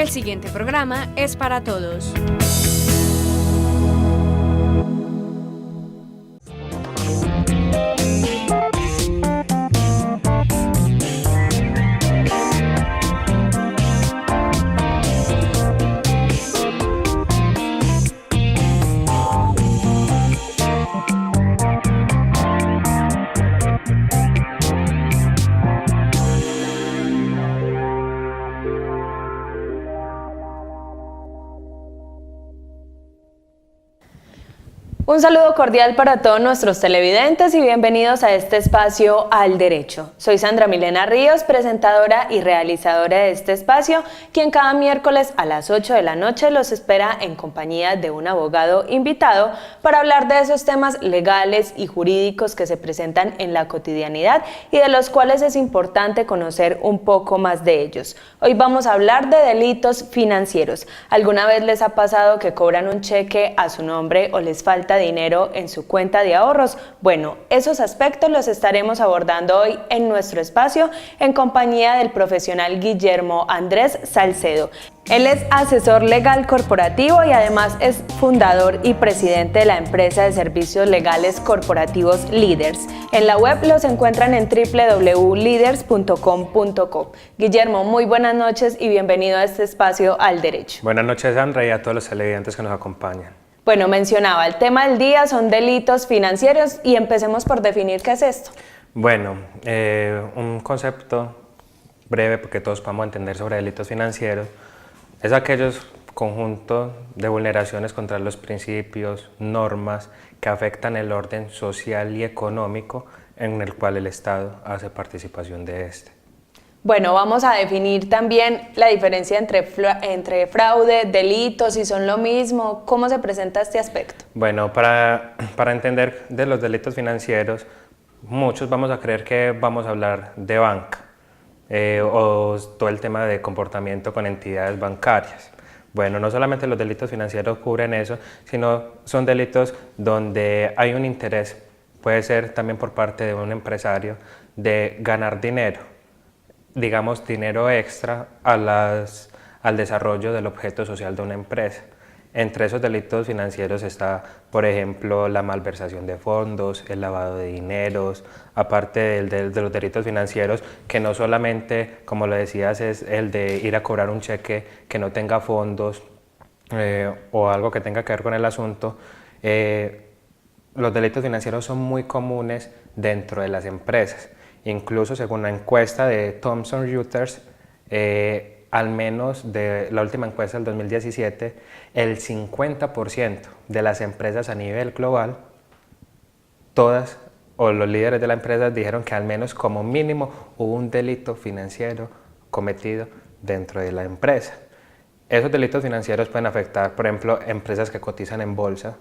El siguiente programa es para todos. Un saludo cordial para todos nuestros televidentes y bienvenidos a este espacio Al Derecho. Soy Sandra Milena Ríos, presentadora y realizadora de este espacio, quien cada miércoles a las 8 de la noche los espera en compañía de un abogado invitado para hablar de esos temas legales y jurídicos que se presentan en la cotidianidad y de los cuales es importante conocer un poco más de ellos. Hoy vamos a hablar de delitos financieros. ¿Alguna vez les ha pasado que cobran un cheque a su nombre o les falta dinero en su cuenta de ahorros? Bueno, esos aspectos los estaremos abordando hoy en nuestro espacio en compañía del profesional Guillermo Andrés Salcedo. Él es asesor legal corporativo y además es fundador y presidente de la empresa de servicios legales corporativos Leaders. En la web los encuentran en www.leaders.com.co. Guillermo, muy buenas noches y bienvenido a este espacio Al Derecho. Buenas noches, Sandra, y a todos los televidentes que nos acompañan. Bueno, mencionaba, el tema del día son delitos financieros y empecemos por definir qué es esto. Bueno, un concepto breve porque todos podamos entender sobre delitos financieros es aquellos conjuntos de vulneraciones contra los principios, normas que afectan el orden social y económico en el cual el Estado hace participación de este. Bueno, vamos a definir también la diferencia entre fraude, delitos, si son lo mismo. ¿Cómo se presenta este aspecto? Bueno, para entender de los delitos financieros, muchos vamos a creer que vamos a hablar de banca o todo el tema de comportamiento con entidades bancarias. Bueno, no solamente los delitos financieros cubren eso, sino son delitos donde hay un interés, puede ser también por parte de un empresario, de ganar dinero. Digamos, dinero extra al desarrollo del objeto social de una empresa. Entre esos delitos financieros está, por ejemplo, la malversación de fondos, el lavado de dineros, aparte de los delitos financieros, que no solamente, como lo decías, es el de ir a cobrar un cheque que no tenga fondos o algo que tenga que ver con el asunto. Los delitos financieros son muy comunes dentro de las empresas. Incluso según la encuesta de Thomson Reuters, al menos de la última encuesta del 2017, el 50% de las empresas a nivel global, todas o los líderes de la empresa dijeron que al menos como mínimo hubo un delito financiero cometido dentro de la empresa. Esos delitos financieros pueden afectar, por ejemplo, empresas que cotizan en bolsa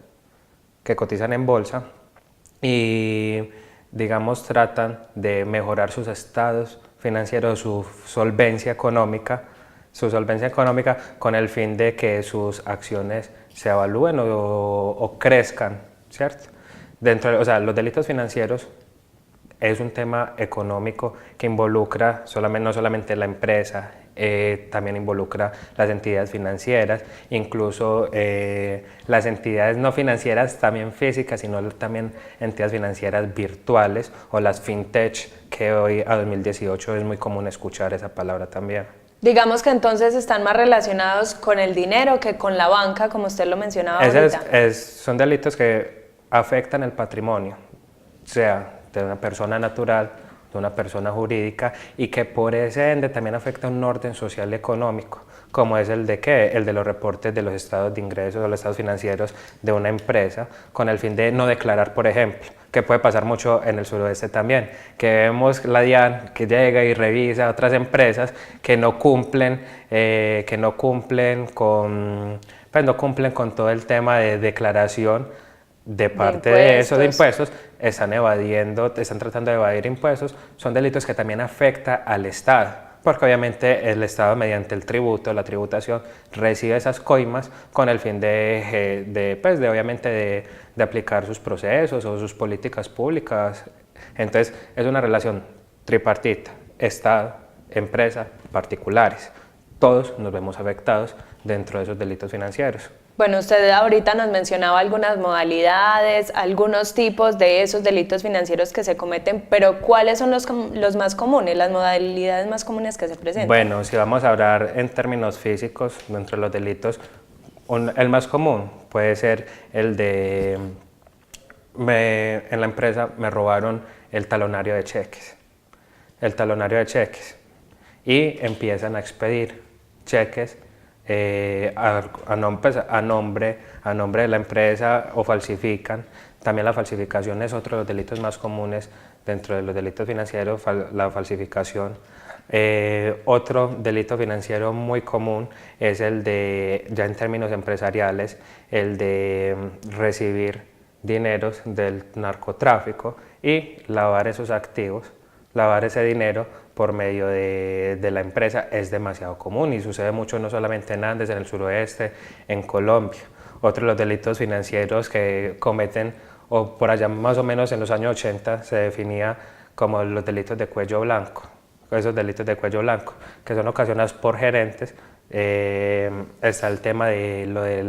y digamos, tratan de mejorar sus estados financieros, su solvencia económica con el fin de que sus acciones se evalúen o crezcan, ¿cierto? Los delitos financieros es un tema económico que involucra no solamente la empresa, también involucra las entidades financieras, incluso las entidades no financieras también físicas, sino también entidades financieras virtuales o las fintech, que hoy a 2018 es muy común escuchar esa palabra también. Digamos que entonces están más relacionados con el dinero que con la banca, como usted lo mencionaba ahorita. Son delitos que afectan el patrimonio, sea de una persona natural, de una persona jurídica, y que por ese ende también afecta un orden social y económico, como es el de los reportes de los estados de ingresos o los estados financieros de una empresa, con el fin de no declarar, por ejemplo, que puede pasar mucho en el suroeste también, que vemos la DIAN que llega y revisa otras empresas que no cumplen con todo el tema de declaración de parte de eso de impuestos, están tratando de evadir impuestos. Son delitos que también afectan al Estado, porque obviamente el Estado, mediante el tributo, la tributación, recibe esas coimas con el fin de aplicar sus procesos o sus políticas públicas. Entonces es una relación tripartita: Estado, empresa, particulares. todos nos vemos afectados dentro de esos delitos financieros. Bueno, usted ahorita nos mencionaba algunas modalidades, algunos tipos de esos delitos financieros que se cometen, pero ¿cuáles son los más comunes, las modalidades más comunes que se presentan? Bueno, si vamos a hablar en términos físicos, dentro de los delitos, el más común puede ser el de, en la empresa me robaron el talonario de cheques. El talonario de cheques. Y empiezan a expedir cheques a nombre de la empresa o falsifican. También la falsificación es otro de los delitos más comunes dentro de los delitos financieros, la falsificación. Otro delito financiero muy común es el de, ya en términos empresariales, el de recibir dineros del narcotráfico y lavar esos activos, lavar ese dinero por medio de la empresa es demasiado común y sucede mucho no solamente en Andes, en el suroeste, en Colombia. Otro de los delitos financieros que cometen, o por allá más o menos en los años 80 se definía como los delitos de cuello blanco, esos delitos de cuello blanco, que son ocasionados por gerentes. Está el tema de lo de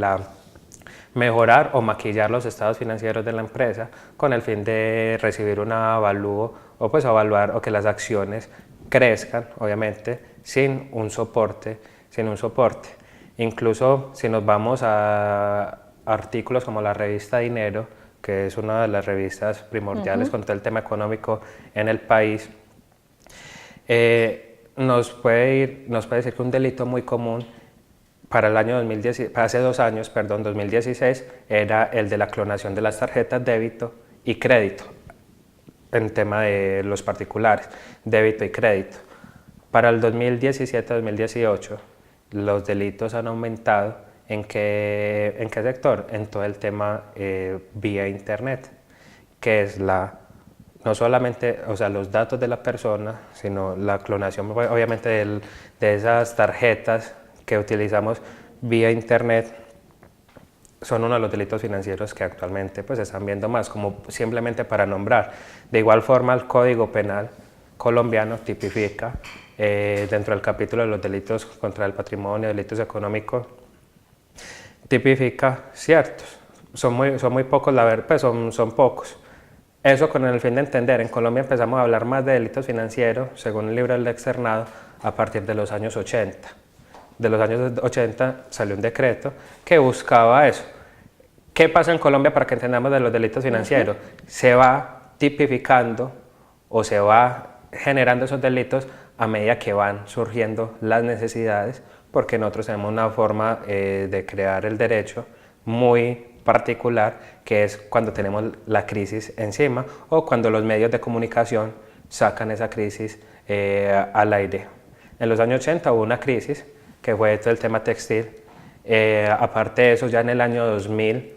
mejorar o maquillar los estados financieros de la empresa con el fin de recibir un avalúo o pues evaluar o que las acciones crezcan, obviamente, sin un soporte. Incluso si nos vamos a artículos como la revista Dinero, que es una de las revistas primordiales con todo el tema económico en el país, nos puede decir que un delito muy común para el año 2016, para hace 2 años, 2016, era el de la clonación de las tarjetas débito y crédito, en tema de los particulares, débito y crédito. Para el 2017-2018, los delitos han aumentado. ¿En qué sector? En todo el tema vía internet, que es no solamente, o sea, los datos de la persona, sino la clonación, obviamente, de esas tarjetas que utilizamos vía internet. Son uno de los delitos financieros que actualmente pues, se están viendo más, como simplemente para nombrar. De igual forma, el Código Penal colombiano tipifica dentro del capítulo de los delitos contra el patrimonio, delitos económicos, tipifica ciertos. Son muy pocos, la verdad, pues son pocos. Eso con el fin de entender, en Colombia empezamos a hablar más de delitos financieros, según el libro del externado, a partir de los años 80. De los años 80 salió un decreto que buscaba eso. ¿Qué pasa en Colombia para que entendamos de los delitos financieros? Se va tipificando o se va generando esos delitos a medida que van surgiendo las necesidades, porque nosotros tenemos una forma de crear el derecho muy particular, que es cuando tenemos la crisis encima o cuando los medios de comunicación sacan esa crisis al aire. En los años 80 hubo una crisis que fue todo el tema textil. Aparte de eso, ya en el año 2000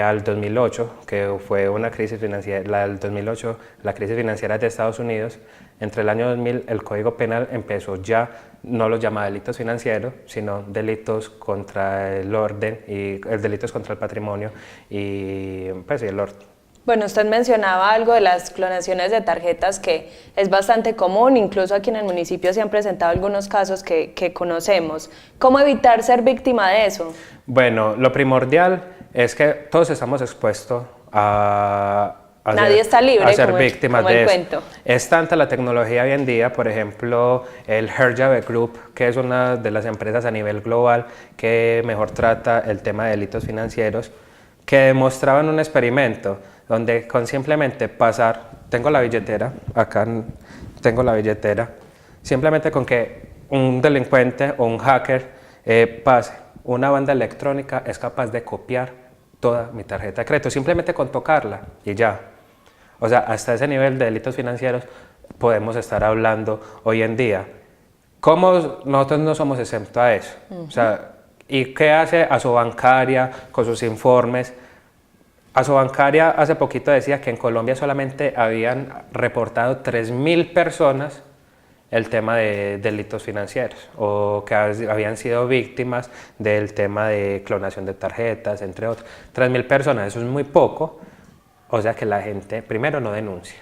al 2008, que fue una crisis financiera, la del 2008, la crisis financiera de Estados Unidos, entre el año 2000 el Código Penal empezó ya, no los llama delitos financieros, sino delitos contra el orden y delitos contra el patrimonio y pues el orden. Bueno, usted mencionaba algo de las clonaciones de tarjetas que es bastante común, incluso aquí en el municipio se han presentado algunos casos que conocemos. ¿Cómo evitar ser víctima de eso? Bueno, lo primordial es que todos estamos expuestos a Nadie está libre, a ser como víctimas el de eso. cuento. Es tanta la tecnología hoy en día, por ejemplo, el Herjavec Group, que es una de las empresas a nivel global que mejor trata el tema de delitos financieros, que demostraban un experimento donde con simplemente pasar, tengo la billetera, acá tengo la billetera, simplemente con que un delincuente o un hacker pase una banda electrónica es capaz de copiar toda mi tarjeta de crédito, simplemente con tocarla y ya. O sea, hasta ese nivel de delitos financieros podemos estar hablando hoy en día. ¿Cómo nosotros no somos exentos a eso? O sea, ¿y qué hace Asobancaria con sus informes? Asobancaria hace poquito decía que en Colombia solamente habían reportado 3.000 personas el tema de delitos financieros o que habían sido víctimas del tema de clonación de tarjetas, entre otros. 3.000 personas, eso es muy poco, o sea que la gente, primero, no denuncia.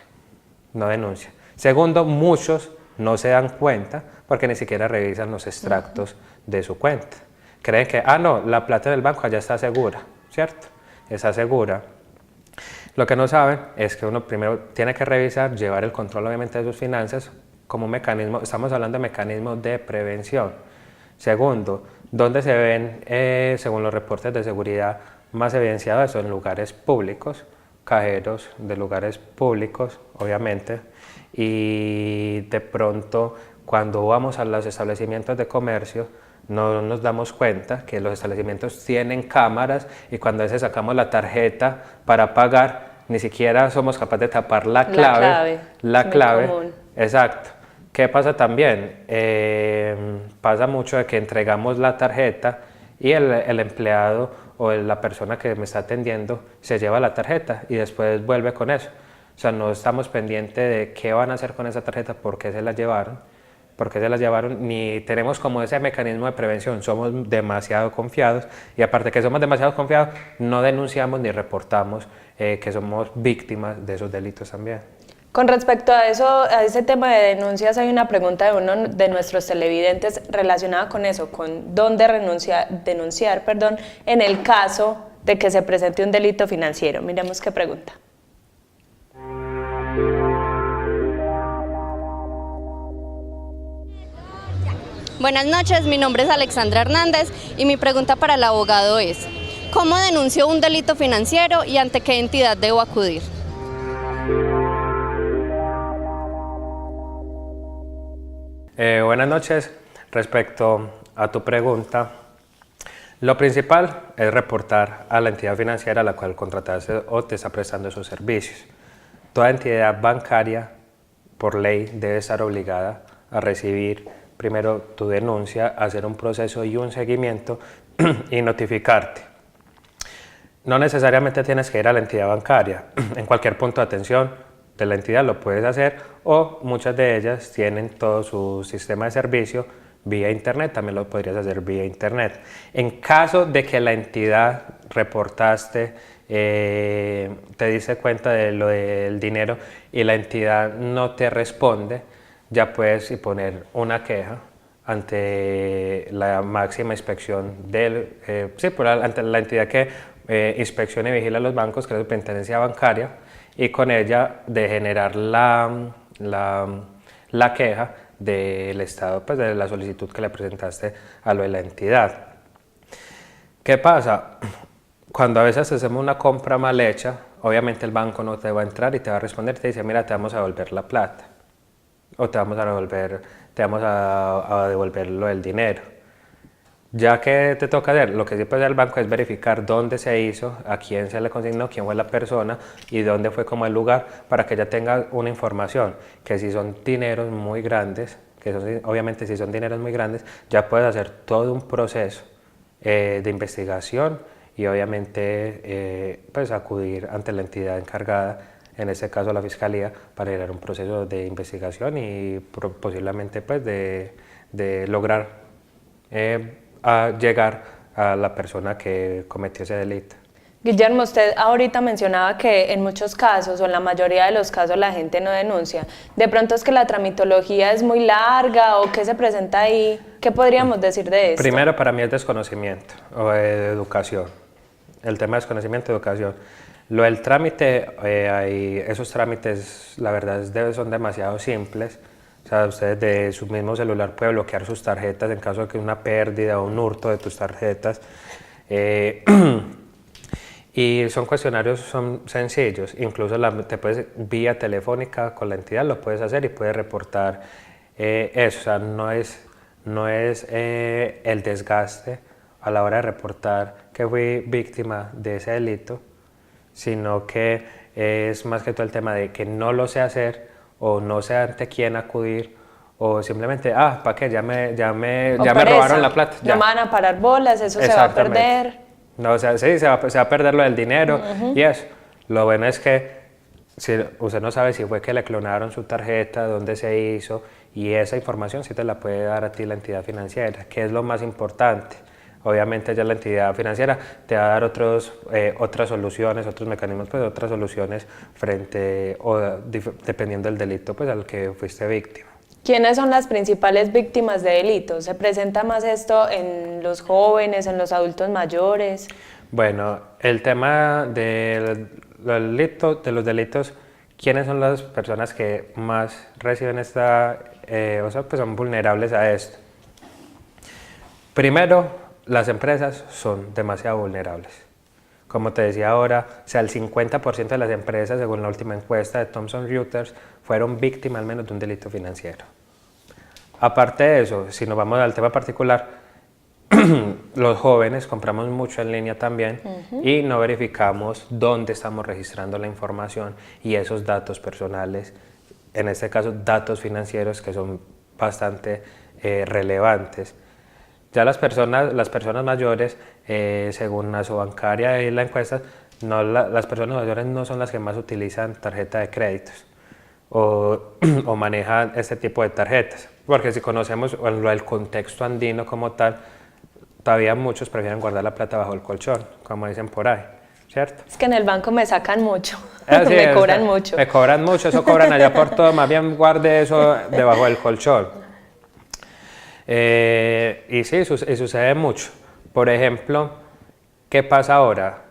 Segundo, muchos no se dan cuenta porque ni siquiera revisan los extractos de su cuenta. Creen que, ah, no, la plata del banco allá está segura, ¿cierto? Está segura. Lo que no saben es que uno primero tiene que revisar, llevar el control obviamente de sus finanzas como un mecanismo, estamos hablando de mecanismos de prevención. Segundo, ¿dónde se ven, según los reportes de seguridad, más evidenciado eso? En lugares públicos, cajeros de lugares públicos, obviamente, y de pronto cuando vamos a los establecimientos de comercio, no nos damos cuenta que los establecimientos tienen cámaras y cuando a veces sacamos la tarjeta para pagar, ni siquiera somos capaces de tapar la clave. La clave, exacto. ¿Qué pasa también? Pasa mucho de que entregamos la tarjeta y el empleado o la persona que me está atendiendo se lleva la tarjeta y después vuelve con eso. O sea, no estamos pendientes de qué van a hacer con esa tarjeta, por qué se la llevaron, ni tenemos como ese mecanismo de prevención. Somos demasiado confiados y aparte que somos demasiado confiados, no denunciamos ni reportamos que somos víctimas de esos delitos también. Con respecto a eso, a ese tema de denuncias, hay una pregunta de uno de nuestros televidentes relacionada con eso, con dónde denunciar, en el caso de que se presente un delito financiero. Miremos qué pregunta. Buenas noches, mi nombre es Alexandra Hernández y mi pregunta para el abogado es: ¿cómo denuncio un delito financiero y ante qué entidad debo acudir? Buenas noches. Respecto a tu pregunta, lo principal es reportar a la entidad financiera a la cual contrataste o te está prestando esos servicios. Toda entidad bancaria, por ley, debe estar obligada a recibir primero tu denuncia, hacer un proceso y un seguimiento y notificarte. No necesariamente tienes que ir a la entidad bancaria, en cualquier punto de atención de la entidad lo puedes hacer o muchas de ellas tienen todo su sistema de servicio vía internet, también lo podrías hacer vía internet. En caso de que la entidad reportaste, te diste cuenta de lo del dinero y la entidad no te responde, ya puedes poner una queja ante la máxima inspección ante la entidad que inspecciona y vigila los bancos, que es la Superintendencia Bancaria, y con ella de generar la queja del estado, pues de la solicitud que le presentaste a lo de la entidad. ¿Qué pasa? Cuando a veces hacemos una compra mal hecha, obviamente el banco no te va a entrar y te va a responder, te dice, mira, te vamos a devolver la plata o te vamos a devolver lo del dinero. Ya que te toca hacer, lo que sí puede hacer el banco es verificar dónde se hizo, a quién se le consignó, quién fue la persona y dónde fue como el lugar, para que ella tenga una información, que si son dineros muy grandes, obviamente si son dineros muy grandes, ya puedes hacer todo un proceso de investigación y obviamente pues acudir ante la entidad encargada, en este caso la Fiscalía, para generar un proceso de investigación y posiblemente pues de lograr llegar a la persona que cometió ese delito. Guillermo, usted ahorita mencionaba que en muchos casos o en la mayoría de los casos la gente no denuncia. De pronto es que la tramitología es muy larga o qué se presenta ahí. ¿Qué podríamos decir de esto? Primero, para mí es desconocimiento o educación. El tema de desconocimiento y educación. Lo del trámite, esos trámites la verdad son demasiado simples. O sea, usted de su mismo celular puede bloquear sus tarjetas en caso de que una pérdida o un hurto de tus tarjetas. Y son cuestionarios, son sencillos, incluso te puedes vía telefónica con la entidad, lo puedes hacer y puedes reportar eso. O sea, no es el desgaste a la hora de reportar que fui víctima de ese delito, sino que es más que todo el tema de que no lo sé hacer o no sé ante quién acudir o simplemente, ¿para qué? Ya me robaron la plata. Ya me van a parar bolas, eso se va a perder. No, o sea, sí, se va a perder lo del dinero y eso. Lo bueno es que si usted no sabe si fue que le clonaron su tarjeta, dónde se hizo, y esa información sí te la puede dar a ti la entidad financiera, que es lo más importante. Obviamente ya la entidad financiera te va a dar otras soluciones, otros mecanismos, pues otras soluciones dependiendo del delito pues al que fuiste víctima. ¿Quiénes son las principales víctimas de delitos? ¿Se presenta más esto en los jóvenes, en los adultos mayores? Bueno, el tema de los delitos, ¿quiénes son las personas que más reciben o sea, pues son vulnerables a esto? Primero, las empresas son demasiado vulnerables. Como te decía ahora, o sea, el 50% de las empresas, según la última encuesta de Thomson Reuters, fueron víctimas al menos de un delito financiero. Aparte de eso, si nos vamos al tema particular, los jóvenes compramos mucho en línea también y no verificamos dónde estamos registrando la información y esos datos personales, en este caso datos financieros que son bastante relevantes. Ya las personas mayores, según Asobancaria y la encuesta, las personas mayores no son las que más utilizan tarjeta de créditos o manejan este tipo de tarjetas, porque si conocemos el contexto andino como tal, todavía muchos prefieren guardar la plata bajo el colchón, como dicen por ahí, ¿cierto? Es que en el banco me sacan mucho, Sí, me cobran mucho. Me cobran mucho, eso cobran allá por todo, más bien guarde eso debajo del colchón. Y sí, sucede mucho. Por ejemplo, ¿qué pasa ahora?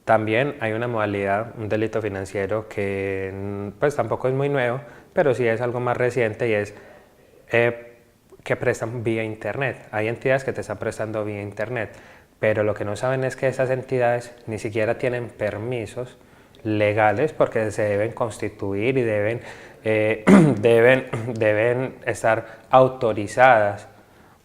También hay una modalidad, un delito financiero que pues tampoco es muy nuevo, pero sí es algo más reciente y es que prestan vía internet. Hay entidades que te están prestando vía internet, pero lo que no saben es que esas entidades ni siquiera tienen permisos legales porque se deben constituir y deben estar autorizadas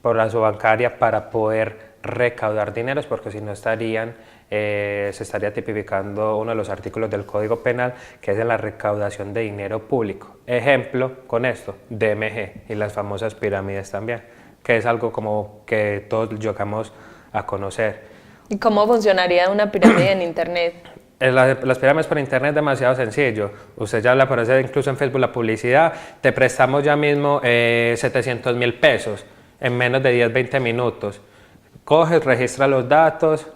por la Asobancaria para poder recaudar dineros, porque si no se estaría tipificando uno de los artículos del Código Penal, que es de la recaudación de dinero público. Ejemplo con esto, DMG y las famosas pirámides también, que es algo como que todos llegamos a conocer. ¿Y cómo funcionaría una pirámide en internet? Las pirámides por internet es demasiado sencillo. Usted ya le aparece incluso en Facebook la publicidad, te prestamos ya mismo 700.000 pesos en menos de 10-20 minutos. Coges, registra los datos,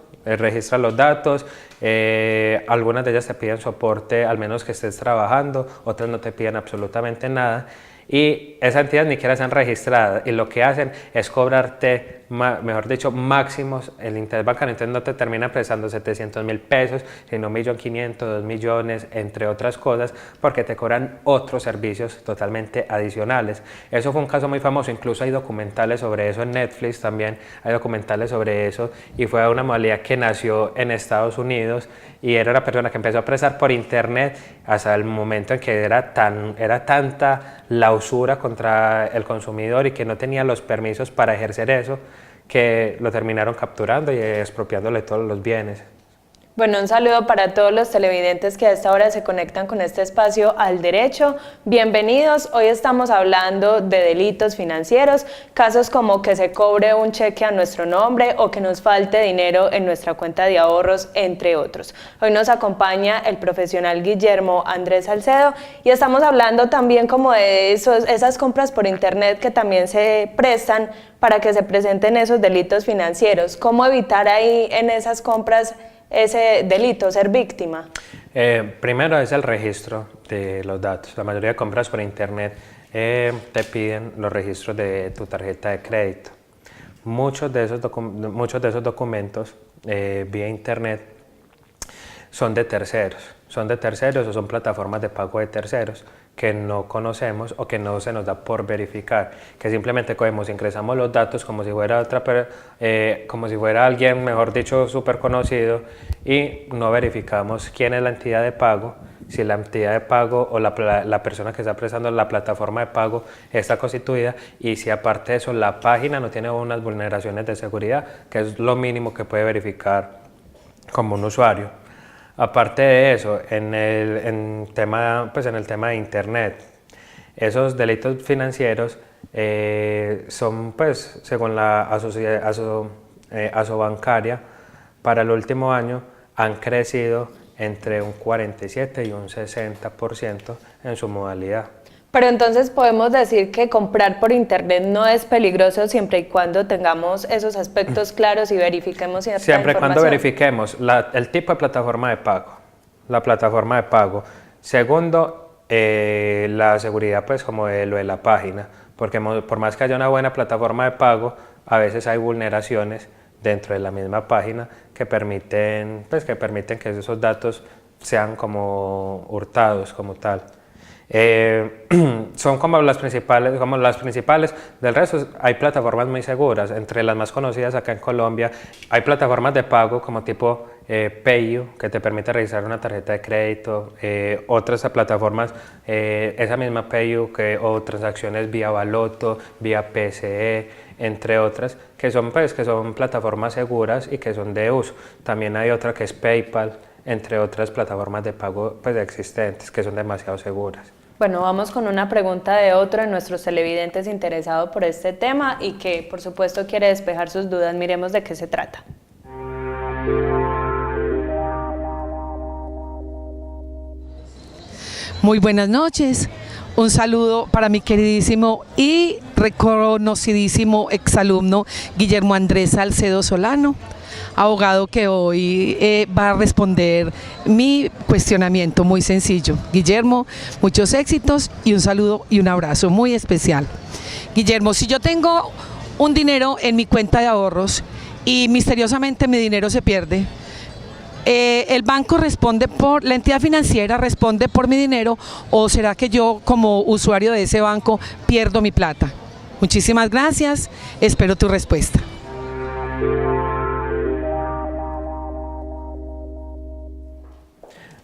algunas de ellas te piden soporte, al menos que estés trabajando, otras no te piden absolutamente nada. Y esas entidades ni siquiera están registradas y lo que hacen es cobrarte, mejor dicho, máximos el interés bancario. Entonces no te termina prestando 700.000 pesos, sino 1.500.000, 2 millones, entre otras cosas, porque te cobran otros servicios totalmente adicionales. Eso fue un caso muy famoso, incluso hay documentales sobre eso en Netflix también, hay documentales sobre eso, y fue una modalidad que nació en Estados Unidos y era una persona que empezó a prestar por internet hasta el momento en que era tanta la usura contra el consumidor y que no tenía los permisos para ejercer eso, que lo terminaron capturando y expropiándole todos los bienes. Bueno, un saludo para todos los televidentes que a esta hora se conectan con este espacio al derecho. Bienvenidos. Hoy estamos hablando de delitos financieros, casos como que se cobre un cheque a nuestro nombre o que nos falte dinero en nuestra cuenta de ahorros, entre otros. Hoy nos acompaña el profesional Guillermo Andrés Salcedo y estamos hablando también como de esas compras por internet que también se prestan para que se presenten esos delitos financieros. ¿Cómo evitar ahí en esas compras ese delito, ser víctima? Primero es el registro de los datos. La mayoría de compras por internet te piden los registros de tu tarjeta de crédito. Muchos de esos documentos vía internet son de terceros o son plataformas de pago de terceros que no conocemos o que no se nos da por verificar, que simplemente cogemos, ingresamos los datos como si fuera como si fuera alguien, mejor dicho, súper conocido, y no verificamos quién es la entidad de pago, si la entidad de pago o la persona que está prestando la plataforma de pago está constituida, y si aparte de eso la página no tiene unas vulneraciones de seguridad, que es lo mínimo que puede verificar como un usuario. Aparte de eso, en el tema de internet, esos delitos financieros son, pues, según la Asobancaria, para el último año han crecido entre un 47 y un 60% en su modalidad. Pero entonces podemos decir que comprar por internet no es peligroso siempre y cuando tengamos esos aspectos claros y verifiquemos cierta siempre y cuando información. verifiquemos el tipo de plataforma de pago, la plataforma de pago. Segundo, la seguridad, pues, como de lo de la página, porque por más que haya una buena plataforma de pago, a veces hay vulneraciones dentro de la misma página que permiten, que esos datos sean como hurtados como tal. Son como las principales, del resto hay plataformas muy seguras, entre las más conocidas acá en Colombia hay plataformas de pago como tipo PayU, que te permite registrar una tarjeta de crédito, otras plataformas, esa misma PayU o transacciones vía Baloto, vía PSE, entre otras, que son plataformas seguras y que son de uso. También hay otra que es PayPal, entre otras plataformas de pago existentes que son demasiado seguras. Bueno, vamos con una pregunta de otro de nuestros televidentes interesado por este tema y que por supuesto quiere despejar sus dudas. Miremos de qué se trata. Muy buenas noches. Un saludo para mi queridísimo y reconocidísimo exalumno Guillermo Andrés Salcedo Solano, abogado que hoy va a responder mi cuestionamiento muy sencillo. Guillermo, muchos éxitos y un saludo y un abrazo muy especial. Guillermo, si yo tengo un dinero en mi cuenta de ahorros y misteriosamente mi dinero se pierde, ¿el banco responde la entidad financiera responde por mi dinero o será que yo como usuario de ese banco pierdo mi plata? Muchísimas gracias, espero tu respuesta.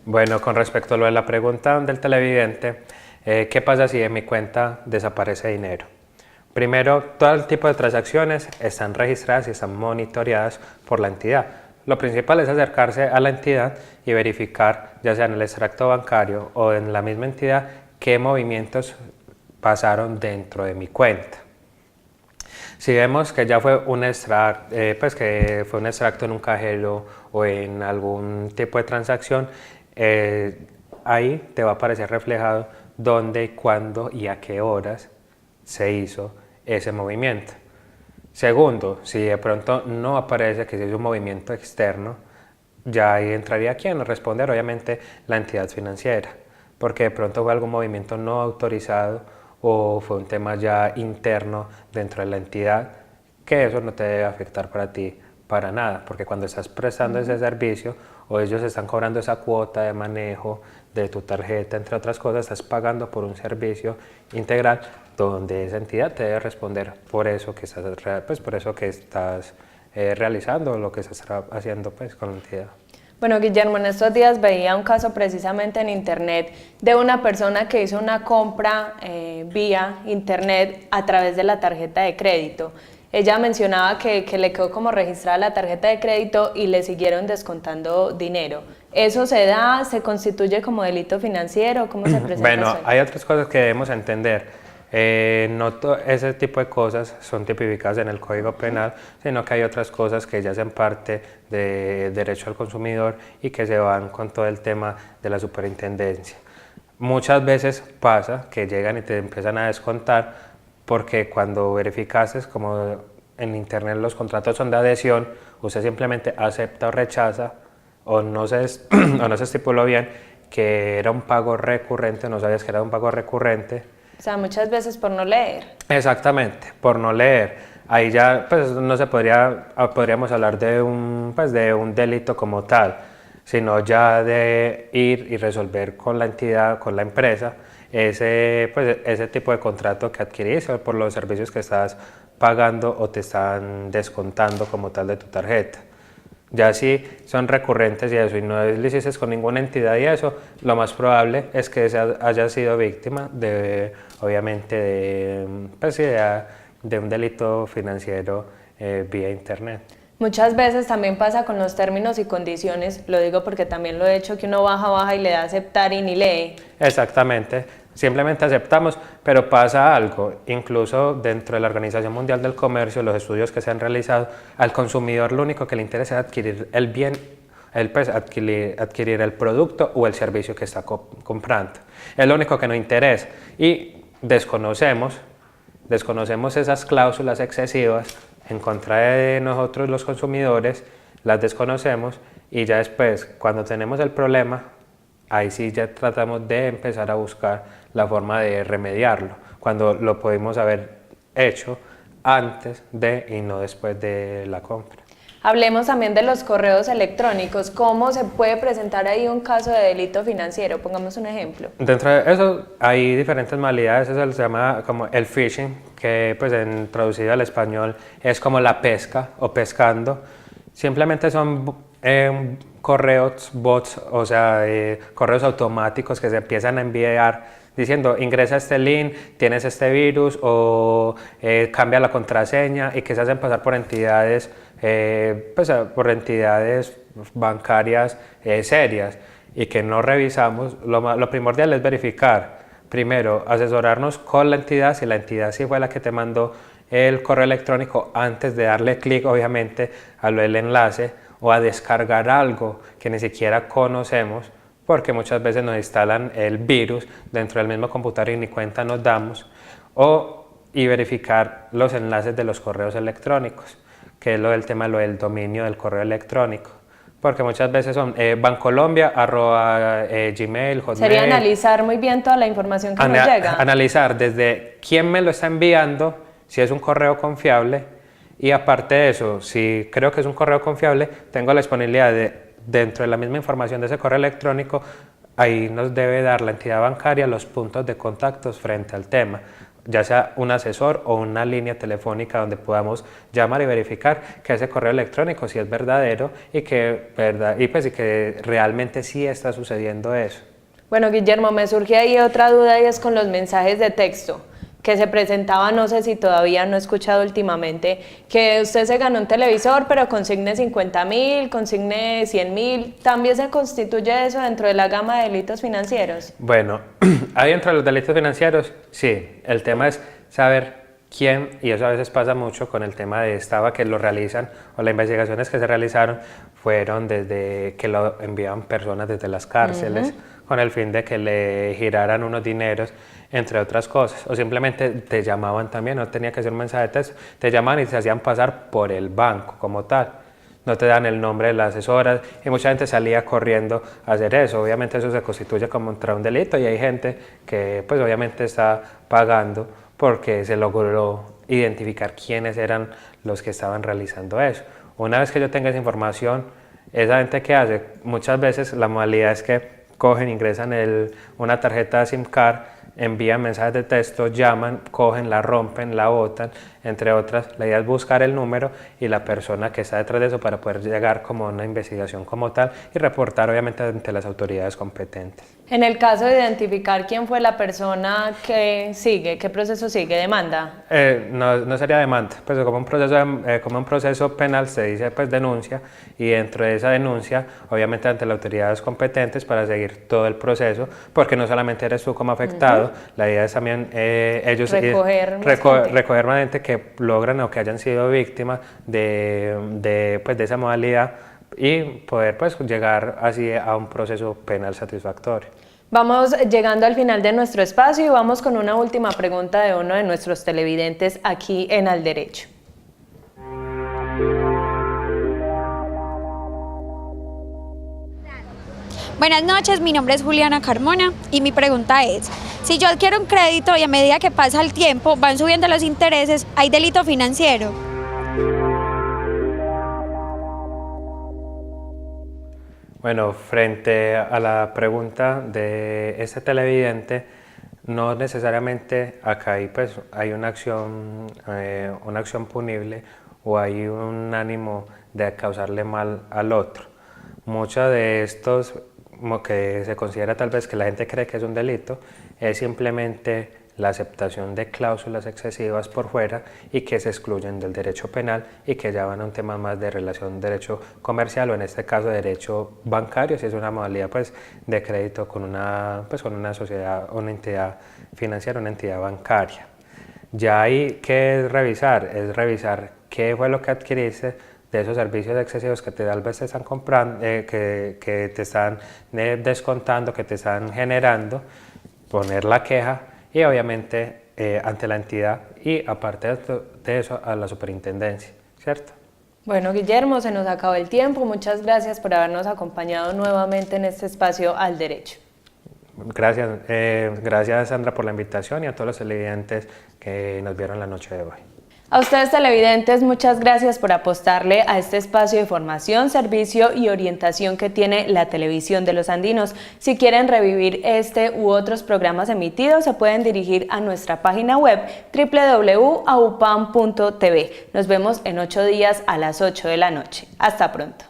Bueno, con respecto a lo de la pregunta del televidente, ¿qué pasa si en mi cuenta desaparece dinero? Primero, todo el tipo de transacciones están registradas y están monitoreadas por la entidad. Lo principal es acercarse a la entidad y verificar, ya sea en el extracto bancario o en la misma entidad, qué movimientos pasaron dentro de mi cuenta. Si vemos que ya fue un extracto, en un cajero o en algún tipo de transacción, ahí te va a aparecer reflejado dónde, cuándo y a qué horas se hizo ese movimiento. Segundo, si de pronto no aparece que se hizo un movimiento externo, ya ahí entraría quien responder, obviamente la entidad financiera, porque de pronto fue algún movimiento no autorizado o fue un tema ya interno dentro de la entidad, que eso no te debe afectar para ti para nada, porque cuando estás prestando ese servicio o ellos están cobrando esa cuota de manejo de tu tarjeta, entre otras cosas, estás pagando por un servicio integral donde esa entidad te debe responder por eso que estás, realizando lo que estás haciendo con la entidad. Bueno, Guillermo, en estos días veía un caso precisamente en internet de una persona que hizo una compra vía internet a través de la tarjeta de crédito. Ella mencionaba que le quedó como registrada la tarjeta de crédito y le siguieron descontando dinero. ¿Eso se constituye como delito financiero? ¿Cómo se presenta? Bueno, eso? hay otras cosas que debemos entender. No ese tipo de cosas son tipificadas en el Código Penal, sino que hay otras cosas que ya hacen parte de derecho al consumidor y que se van con todo el tema de la superintendencia. Muchas veces pasa que llegan y te empiezan a descontar porque cuando verificaste, como en internet los contratos son de adhesión, usted simplemente acepta o rechaza o no se estipuló bien que era un pago recurrente, no sabías que era un pago recurrente. O sea, muchas veces por no leer. Exactamente, por no leer. Ahí ya no podríamos hablar de un delito como tal, sino ya de ir y resolver con la entidad, con la empresa, ese tipo de contrato que adquiriste por los servicios que estás pagando o te están descontando como tal de tu tarjeta. Ya si son recurrentes y eso, y no lo hiciste con ninguna entidad y eso, lo más probable es que haya sido víctima obviamente de un delito financiero vía internet. Muchas veces también pasa con los términos y condiciones, lo digo porque también lo he hecho, que uno baja y le da a aceptar y ni lee. Exactamente, simplemente aceptamos, pero pasa algo, incluso dentro de la Organización Mundial del Comercio, los estudios que se han realizado, al consumidor lo único que le interesa es adquirir el bien, adquirir el producto o el servicio que está comprando. Es lo único que nos interesa y desconocemos esas cláusulas excesivas en contra de nosotros los consumidores, las desconocemos y ya después, cuando tenemos el problema, ahí sí ya tratamos de empezar a buscar la forma de remediarlo, cuando lo pudimos haber hecho antes de y no después de la compra. Hablemos también de los correos electrónicos. ¿Cómo se puede presentar ahí un caso de delito financiero? Pongamos un ejemplo. Dentro de eso hay diferentes modalidades, eso se llama como el phishing, que pues en traducido al español es como la pesca o pescando. Simplemente son correos, bots, o sea, correos automáticos que se empiezan a enviar diciendo ingresa este link, tienes este virus o cambia la contraseña, y que se hacen pasar por entidades, por entidades bancarias serias, y que no revisamos. Lo primordial es verificar, primero asesorarnos con la entidad, si la entidad sí fue la que te mandó el correo electrónico, antes de darle clic obviamente al enlace o a descargar algo que ni siquiera conocemos, porque muchas veces nos instalan el virus dentro del mismo computador y ni cuenta nos damos, y verificar los enlaces de los correos electrónicos, que es lo del dominio del correo electrónico, porque muchas veces son Bancolombia, @gmail, Hotmail. Sería analizar muy bien toda la información que nos llega. Analizar desde quién me lo está enviando, si es un correo confiable, y aparte de eso, si creo que es un correo confiable, tengo la disponibilidad de, dentro de la misma información de ese correo electrónico, ahí nos debe dar la entidad bancaria los puntos de contactos frente al tema, ya sea un asesor o una línea telefónica donde podamos llamar y verificar que ese correo electrónico sí es verdadero y que realmente sí está sucediendo eso. Bueno, Guillermo, me surge ahí otra duda, y es con los mensajes de texto que se presentaba, no sé si todavía no he escuchado últimamente, que usted se ganó un televisor, pero consigne 50.000, consigne 100.000, ¿también se constituye eso dentro de la gama de delitos financieros? Bueno, ahí dentro de los delitos financieros, sí, el tema es saber quién, y eso a veces pasa mucho con el tema de estafa, que lo realizan, o las investigaciones que se realizaron fueron desde que lo enviaban personas desde las cárceles, con el fin de que le giraran unos dineros, entre otras cosas, o simplemente te llamaban también, no tenía que ser un mensaje de texto, te llamaban y se hacían pasar por el banco como tal, no te dan el nombre de la asesora, y mucha gente salía corriendo a hacer eso. Obviamente eso se constituye como un delito, y hay gente que pues obviamente está pagando porque se logró identificar quiénes eran los que estaban realizando eso. Una vez que yo tenga esa información, esa gente que hace, muchas veces la modalidad es que cogen, ingresan una tarjeta SIM card, envían mensajes de texto, llaman, cogen, la rompen, la botan, entre otras. La idea es buscar el número y la persona que está detrás de eso para poder llegar como a una investigación como tal y reportar obviamente ante las autoridades competentes. En el caso de identificar quién fue la persona que sigue, ¿qué proceso sigue? ¿Demanda? No sería demanda, pues como un proceso penal se dice pues denuncia, y dentro de esa denuncia obviamente ante las autoridades competentes para seguir todo el proceso, porque no solamente eres tú como afectado, la idea es también ellos recoger más gente que logran o que hayan sido víctimas de esa modalidad, y poder pues llegar así a un proceso penal satisfactorio. Vamos llegando al final de nuestro espacio y vamos con una última pregunta de uno de nuestros televidentes aquí en Al Derecho. Buenas noches, mi nombre es Juliana Carmona y mi pregunta es, si yo adquiero un crédito y a medida que pasa el tiempo van subiendo los intereses, ¿hay delito financiero? Bueno, frente a la pregunta de este televidente, no necesariamente acá hay una acción punible o hay un ánimo de causarle mal al otro. Muchos de estos, como que se considera tal vez que la gente cree que es un delito, es simplemente la aceptación de cláusulas excesivas por fuera y que se excluyen del derecho penal y que ya van a un tema más de relación derecho comercial, o en este caso derecho bancario, si es una modalidad pues de crédito con una sociedad, una entidad financiera, una entidad bancaria. Ya hay que revisar qué fue lo que adquiriste de esos servicios excesivos que tal vez te están comprando, que te están descontando, que te están generando, poner la queja y obviamente ante la entidad, y aparte de eso a la superintendencia, ¿cierto? Bueno, Guillermo, se nos acabó el tiempo. Muchas gracias por habernos acompañado nuevamente en este espacio Al Derecho. Gracias Sandra por la invitación y a todos los televidentes que nos vieron la noche de hoy. A ustedes televidentes, muchas gracias por apostarle a este espacio de formación, servicio y orientación que tiene la televisión de los andinos. Si quieren revivir este u otros programas emitidos, se pueden dirigir a nuestra página web www.aupan.tv. Nos vemos en 8 días a las 8 de la noche. Hasta pronto.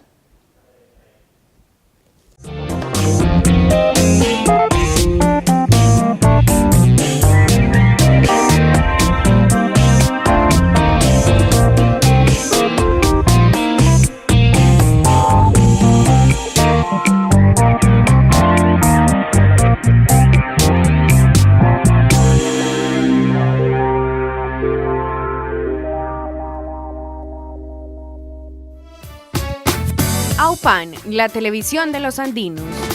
AUPAN, la televisión de los andinos.